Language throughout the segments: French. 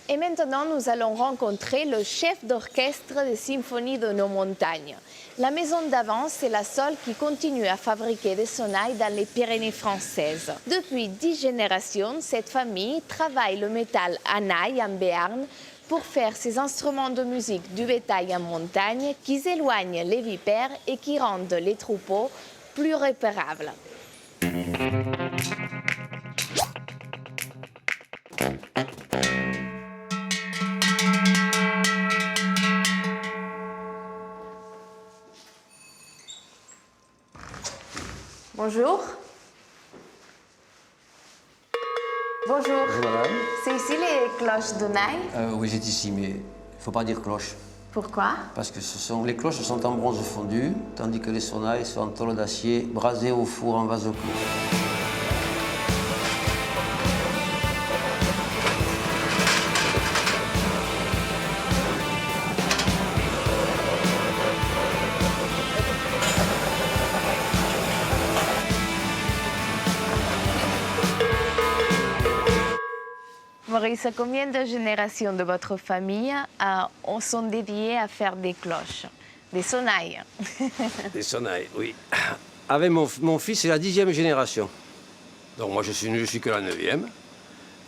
Et maintenant, nous allons rencontrer le chef d'orchestre des symphonies de nos montagnes. La maison d'Avance, c'est la seule qui continue à fabriquer des sonnailles dans les Pyrénées françaises. Depuis 10 générations, cette famille travaille le métal à Naï, en Béarn, pour faire ces instruments de musique du bétail en montagne qui éloignent les vipères et qui rendent les troupeaux plus repérables. Bonjour. Bonjour. Bonjour madame. C'est ici les cloches de Naï? Oui, c'est ici, mais il ne faut pas dire cloche. Pourquoi? Parce que les cloches sont en bronze fondu, tandis que les sonnailles sont en tôle d'acier brasées au four en vase clos. Maurice, combien de générations de votre famille sont dédiées à faire des cloches, des sonnailles? Des sonnailles, oui. Avec mon fils, c'est la 10e génération. Donc moi, je suis que la 9e.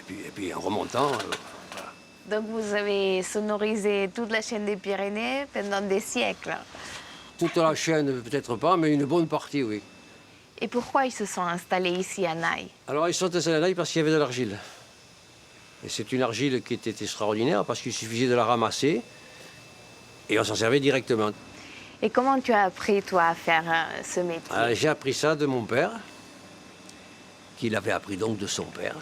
Et puis en remontant... voilà. Donc vous avez sonorisé toute la chaîne des Pyrénées pendant des siècles. Toute la chaîne, peut-être pas, mais une bonne partie, oui. Et pourquoi ils se sont installés ici à Naï? Alors, ils sont installés à Naï parce qu'il y avait de l'argile. Et c'est une argile qui était extraordinaire parce qu'il suffisait de la ramasser et on s'en servait directement. Et comment tu as appris, toi, à faire ce métier? J'ai appris ça de mon père, qui l'avait appris donc de son père.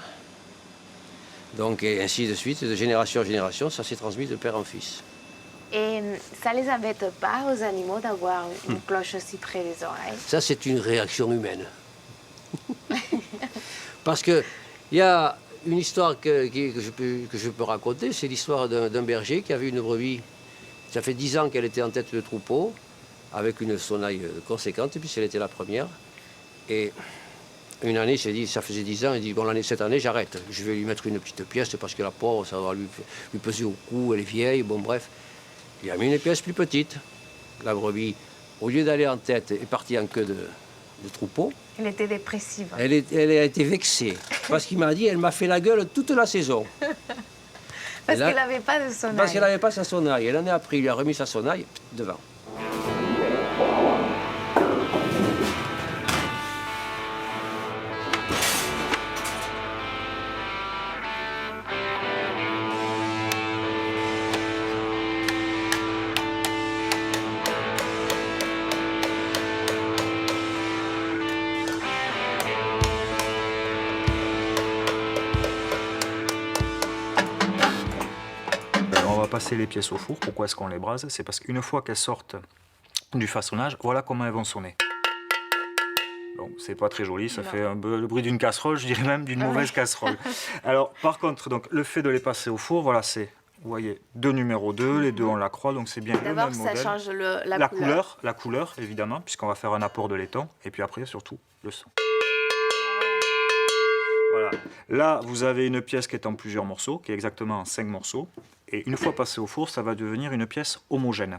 Donc, et ainsi de suite, de génération en génération, ça s'est transmis de père en fils. Et ça les embête pas aux animaux d'avoir une cloche aussi près des oreilles? Ça, c'est une réaction humaine. Parce qu'il y a une histoire que je peux raconter, c'est l'histoire d'un berger qui avait une brebis. Ça fait 10 ans qu'elle était en tête de troupeau, avec une sonnaille conséquente, puis elle était la première. Et une année, il s'est dit, ça faisait 10 ans, il dit, bon, cette année, j'arrête. Je vais lui mettre une petite pièce, parce que la pauvre, ça va lui peser au cou, elle est vieille, bon, bref. Il a mis une pièce plus petite. La brebis, au lieu d'aller en tête, est partie en queue de troupeau. Elle était dépressive. Elle a été vexée, parce qu'il m'a dit, elle m'a fait la gueule toute la saison. Parce qu'elle n'avait pas de sonnaille. Parce qu'elle n'avait pas sa sonnaille. Elle en a appris, il lui a remis sa sonnaille devant. On va passer les pièces au four. Pourquoi est-ce qu'on les brase? C'est parce qu'une fois qu'elles sortent du façonnage, voilà comment elles vont sonner. Donc c'est pas très joli, ça fait un peu le bruit d'une casserole, je dirais même d'une mauvaise casserole. Alors par contre, donc, le fait de les passer au four, voilà, c'est, vous voyez, 2 numéro 2, les deux ont la croix, donc c'est bien le même modèle. D'abord, ça change la couleur. La couleur, évidemment, puisqu'on va faire un apport de laiton, et puis après, surtout, le son. Voilà. Là, vous avez une pièce qui est en plusieurs morceaux, qui est exactement en 5 morceaux. Et une fois passée au four, ça va devenir une pièce homogène.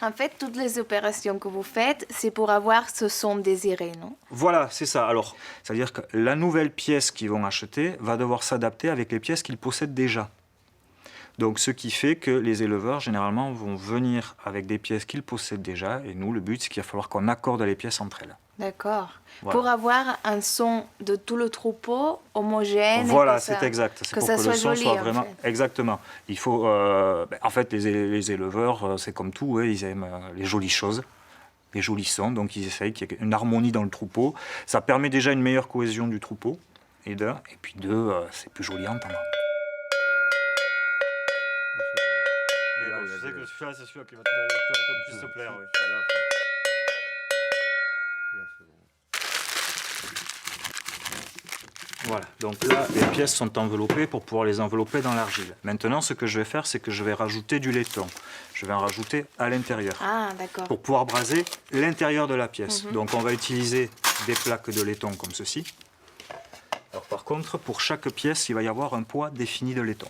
En fait, toutes les opérations que vous faites, c'est pour avoir ce son désiré, non? Voilà, c'est ça. Alors, ça veut dire que la nouvelle pièce qu'ils vont acheter va devoir s'adapter avec les pièces qu'ils possèdent déjà. Donc, ce qui fait que les éleveurs, généralement, vont venir avec des pièces qu'ils possèdent déjà. Et nous, le but, c'est qu'il va falloir qu'on accorde les pièces entre elles. D'accord. Voilà. Pour avoir un son de tout le troupeau homogène. Voilà, c'est exact. C'est pour que le son joli, soit vraiment... en fait. Exactement. Il faut... en fait, les éleveurs, c'est comme tout, ils aiment les jolies choses, les jolis sons. Donc, ils essayent qu'il y ait une harmonie dans le troupeau. Ça permet déjà une meilleure cohésion du troupeau. Et puis deux, c'est plus joli à entendre. Je sais que celui-là, c'est celui-là qui va te plus te plaire. Oui. Voilà, donc là, les pièces sont enveloppées pour pouvoir les envelopper dans l'argile. Maintenant, ce que je vais faire, c'est que je vais rajouter du laiton. Je vais en rajouter à l'intérieur. Ah, d'accord. Pour pouvoir braser l'intérieur de la pièce. Donc, on va utiliser des plaques de laiton comme ceci. Alors, par contre, pour chaque pièce, il va y avoir un poids défini de laiton.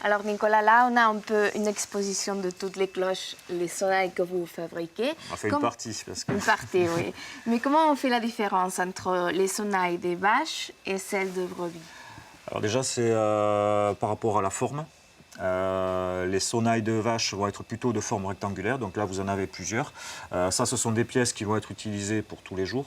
Alors Nicolas, là on a un peu une exposition de toutes les cloches, les sonnailles que vous fabriquez. On a fait une partie. Parce que... Une partie, oui. Mais comment on fait la différence entre les sonnailles des vaches et celles de brebis? Alors déjà, c'est par rapport à la forme. Les sonnailles de vache vont être plutôt de forme rectangulaire, donc là vous en avez plusieurs. Ça, ce sont des pièces qui vont être utilisées pour tous les jours,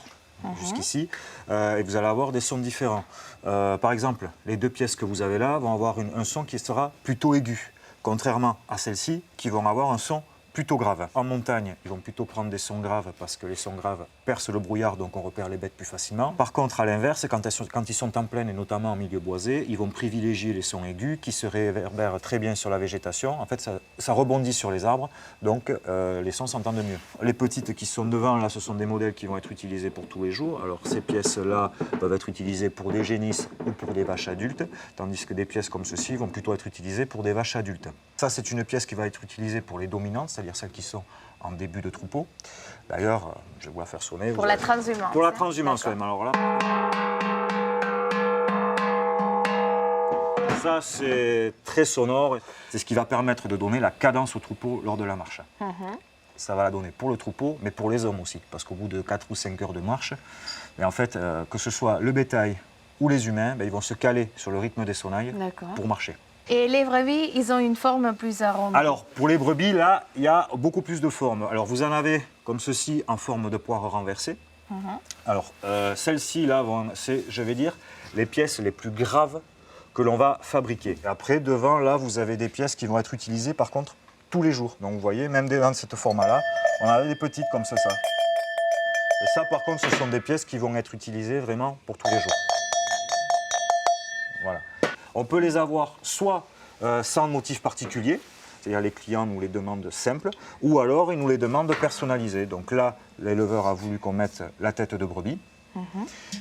jusqu'ici, et vous allez avoir des sons différents. Par exemple, les deux pièces que vous avez là vont avoir un son qui sera plutôt aigu, contrairement à celles-ci qui vont avoir un son plutôt grave. En montagne, ils vont plutôt prendre des sons graves parce que les sons graves percent le brouillard, donc on repère les bêtes plus facilement. Par contre, à l'inverse, quand ils sont en plaine et notamment en milieu boisé, ils vont privilégier les sons aigus qui se réverbèrent très bien sur la végétation. En fait, ça rebondit sur les arbres, donc les sons s'entendent mieux. Les petites qui sont devant, là, ce sont des modèles qui vont être utilisés pour tous les jours. Alors, ces pièces-là peuvent être utilisées pour des génisses ou pour des vaches adultes, tandis que des pièces comme ceci vont plutôt être utilisées pour des vaches adultes. Ça, c'est une pièce qui va être utilisée pour les dominantes, c'est-à-dire celles qui sont en début de troupeau. D'ailleurs, je vais vous la faire sonner. Pour la transhumance. Pour la transhumance, même. Alors là, ça, c'est très sonore. C'est ce qui va permettre de donner la cadence au troupeau lors de la marche. Ça va la donner pour le troupeau, mais pour les hommes aussi. Parce qu'au bout de 4 ou 5 heures de marche, mais en fait, que ce soit le bétail ou les humains, ils vont se caler sur le rythme des sonnailles pour marcher. Et les brebis, ils ont une forme plus arrondie. Alors, pour les brebis, là, il y a beaucoup plus de formes. Alors, vous en avez comme ceci en forme de poire renversée. Alors, celles-ci, là, c'est, je vais dire, les pièces les plus graves que l'on va fabriquer. Et après, devant, là, vous avez des pièces qui vont être utilisées, par contre, tous les jours. Donc, vous voyez, même dans cette forme-là, on a des petites comme ça. Et ça, par contre, ce sont des pièces qui vont être utilisées vraiment pour tous les jours. Voilà. On peut les avoir soit sans motif particulier, c'est-à-dire les clients nous les demandent simples, ou alors ils nous les demandent personnalisées. Donc là, l'éleveur a voulu qu'on mette la tête de brebis,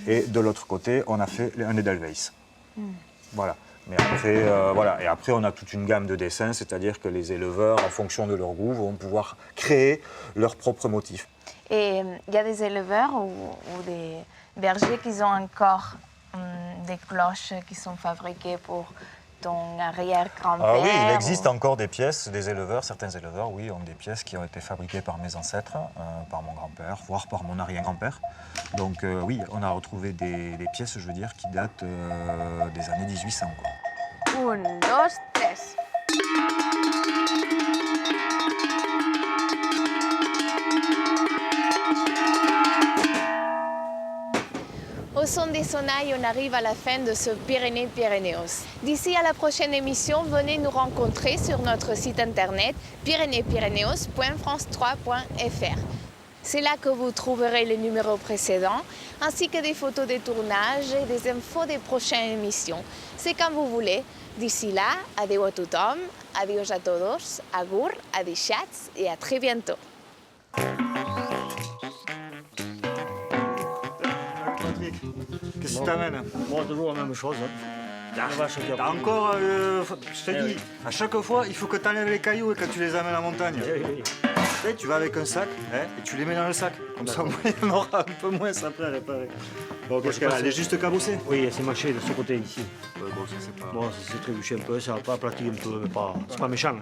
et de l'autre côté, on a fait un Edelweiss. Voilà. Mais après, voilà. Et après, on a toute une gamme de dessins, c'est-à-dire que les éleveurs, en fonction de leur goût, vont pouvoir créer leur propre motif. Et il y a des éleveurs ou des bergers qui ont encore des cloches qui sont fabriquées pour ton arrière-grand-père. Ah oui, il existe encore des pièces, des éleveurs, certains éleveurs, oui, ont des pièces qui ont été fabriquées par mes ancêtres, par mon grand-père, voire par mon arrière-grand-père. Donc oui, on a retrouvé des pièces, je veux dire, qui datent des années 1800. Quoi. 1, 2, 3. Au son des sonnailles, on arrive à la fin de ce Pyrénées-Pyrénéos. D'ici à la prochaine émission, venez nous rencontrer sur notre site internet pyrénéespyrénéos.france3.fr. C'est là que vous trouverez les numéros précédents, ainsi que des photos des tournages et des infos des prochaines émissions. C'est quand vous voulez. D'ici là, adeu a tothom, adios a todos, agur, adixats et à très bientôt. Qu'est-ce que tu t'amènes? Moi, toujours la même chose. T'as encore, je te dis, à chaque fois, il faut que tu enlèves les cailloux et que tu les amènes en montagne. Oui. Tu vas avec un sac et tu les mets dans le sac. Comme ça, il y en aura un peu moins après. Bon, qu'est-ce qu'elle a? Elle est juste cabossée? Oui, c'est mâché de ce côté ici. Ouais, bon, ça c'est pas... Bon, c'est trébuché un peu, ça va pas aplatir un peu, mais c'est pas méchant.